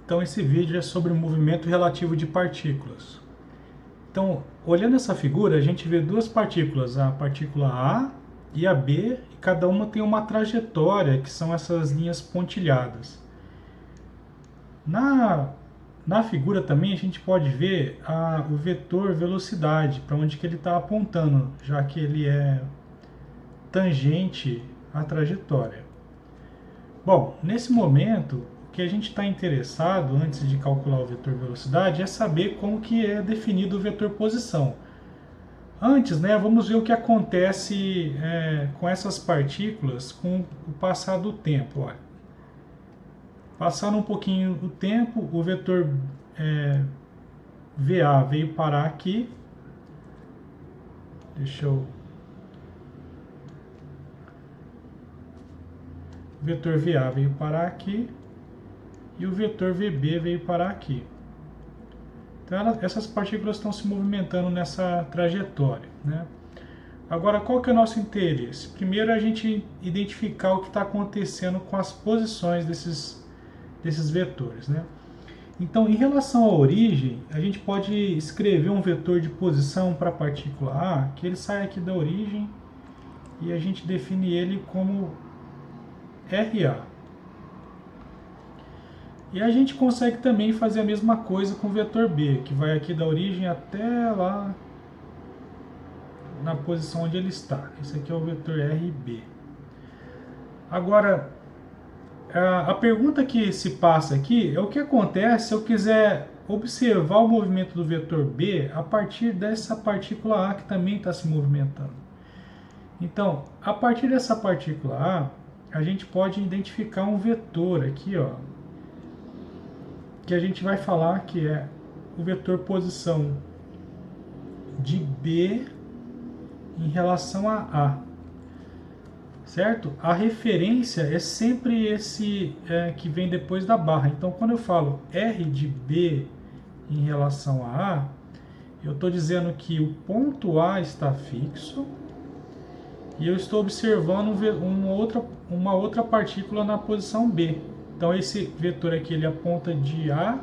Então esse vídeo é sobre o movimento relativo de partículas. Então, olhando essa figura, a gente vê duas partículas, a partícula A e a B, e cada uma tem uma trajetória, que são essas linhas pontilhadas. Na figura também a gente pode ver o vetor velocidade, para onde que ele está apontando, já que ele é tangente à trajetória. Bom, nesse momento, o que a gente está interessado, antes de calcular o vetor velocidade, é saber como que é definido o vetor posição. Antes, vamos ver o que acontece com essas partículas com o passar do tempo. Olha, passando um pouquinho o tempo, o vetor VA veio parar aqui. O vetor VA veio parar aqui e o vetor VB veio parar aqui. Então essas partículas estão se movimentando nessa trajetória, Agora, qual que é o nosso interesse? Primeiro, a gente identificar o que está acontecendo com as posições desses vetores, Então, em relação à origem, a gente pode escrever um vetor de posição para a partícula A, que ele sai aqui da origem e a gente define ele como RA. E a gente consegue também fazer a mesma coisa com o vetor B, que vai aqui da origem até lá na posição onde ele está. Esse aqui é o vetor RB. Agora, a pergunta que se passa aqui é o que acontece se eu quiser observar o movimento do vetor B a partir dessa partícula A que também está se movimentando. Então, a partir dessa partícula A, a gente pode identificar um vetor aqui, que a gente vai falar que é o vetor posição de B em relação a A, certo? A referência é sempre esse que vem depois da barra. Então, quando eu falo R de B em relação a A, eu estou dizendo que o ponto A está fixo e eu estou observando uma outra partícula na posição B. Então, esse vetor aqui ele aponta de A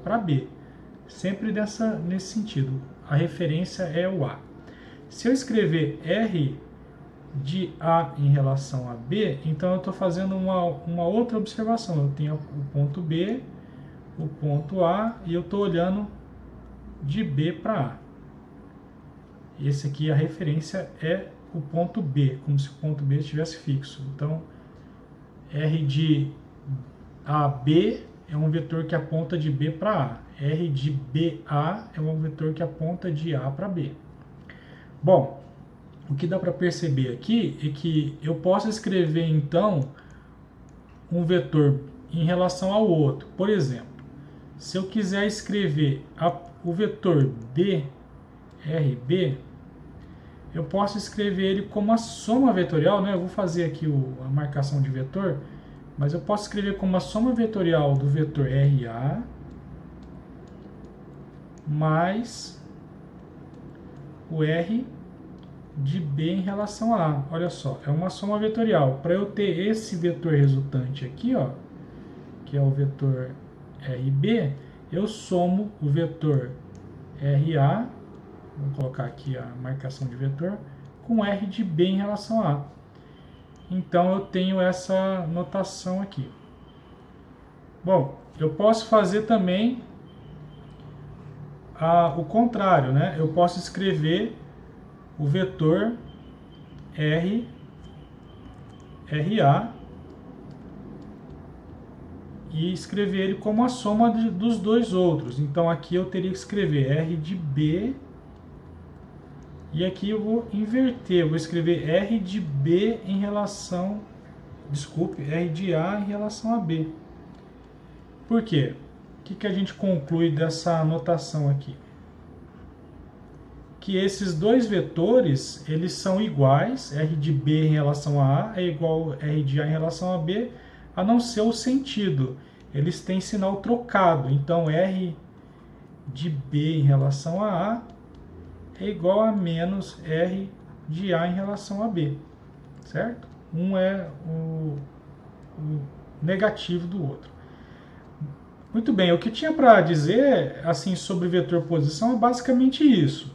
para B, sempre nesse sentido. A referência é o A. Se eu escrever R de A em relação a B, então eu estou fazendo uma outra observação. Eu tenho o ponto B, o ponto A, e eu estou olhando de B para A. Esse aqui, a referência é o ponto B, como se o ponto B estivesse fixo. Então, R de AB é um vetor que aponta de B para A. R de BA é um vetor que aponta de A para B. Bom, o que dá para perceber aqui é que eu posso escrever, então, um vetor em relação ao outro. Por exemplo, se eu quiser escrever o vetor BRB, eu posso escrever ele como a soma vetorial, Eu vou fazer aqui a marcação de vetor, mas eu posso escrever como a soma vetorial do vetor RA mais o R de B em relação a A. Olha só, é uma soma vetorial. Para eu ter esse vetor resultante aqui, que é o vetor RB, eu somo o vetor RA, vou colocar aqui a marcação de vetor, com R de B em relação a A. Então eu tenho essa notação aqui. Bom, eu posso fazer também o contrário, Eu posso escrever o vetor RA e escrever ele como a soma dos dois outros. Então aqui eu teria que escrever R de B e aqui eu vou inverter, eu vou escrever R de B em relação, R de A em relação a B. Por quê? O que a gente conclui dessa anotação aqui? Que esses dois vetores, eles são iguais, R de B em relação a A é igual a R de A em relação a B, a não ser o sentido. Eles têm sinal trocado, então R de B em relação a A é igual a menos R de A em relação a B, certo? Um é o negativo do outro. Muito bem, o que tinha para dizer assim sobre vetor posição é basicamente isso.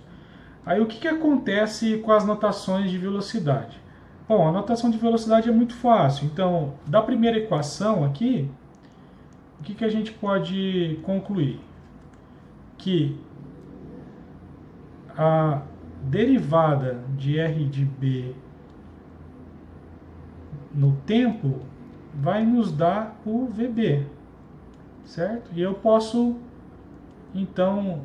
Aí o que acontece com as notações de velocidade? Bom, a notação de velocidade é muito fácil. Então, da primeira equação aqui, o que a gente pode concluir? Que a derivada de R de B no tempo vai nos dar o VB, certo? E eu posso, então,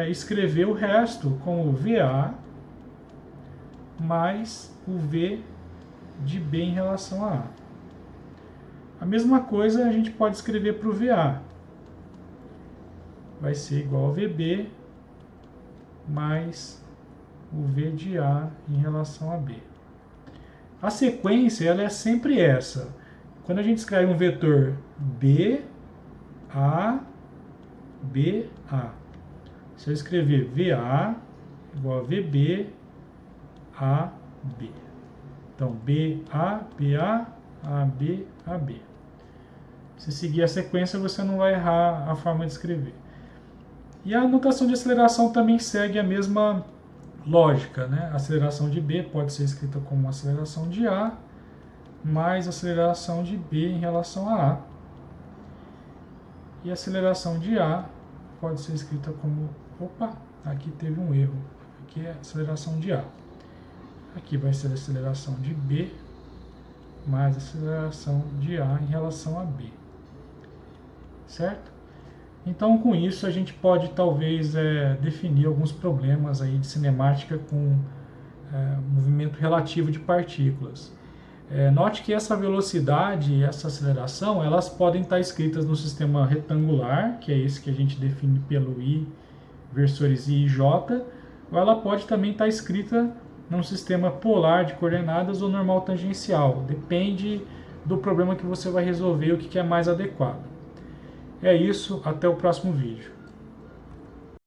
escrever o resto como VA mais o V de B em relação a A. A mesma coisa a gente pode escrever para o VA. Vai ser igual a VB mais o V de A em relação a B. A sequência ela é sempre essa. Quando a gente escreve um vetor B, A, B, A. Se eu escrever VA igual a VB, A, B. Então, BA, BA, AB, AB. Se seguir a sequência, você não vai errar a forma de escrever. E a notação de aceleração também segue a mesma lógica, né? A aceleração de B pode ser escrita como aceleração de A mais aceleração de B em relação a A. E a aceleração de A pode ser escrita como... Opa, aqui teve um erro. Aqui é a aceleração de A. Aqui vai ser a aceleração de B mais a aceleração de A em relação a B. Certo? Então, com isso, a gente pode, talvez, definir alguns problemas aí de cinemática com movimento relativo de partículas. Note que essa velocidade e essa aceleração, elas podem estar escritas no sistema retangular, que é esse que a gente define pelo I, versores I e J, ou ela pode também estar escrita num sistema polar de coordenadas ou normal tangencial. Depende do problema que você vai resolver, o que é mais adequado. É isso, até o próximo vídeo.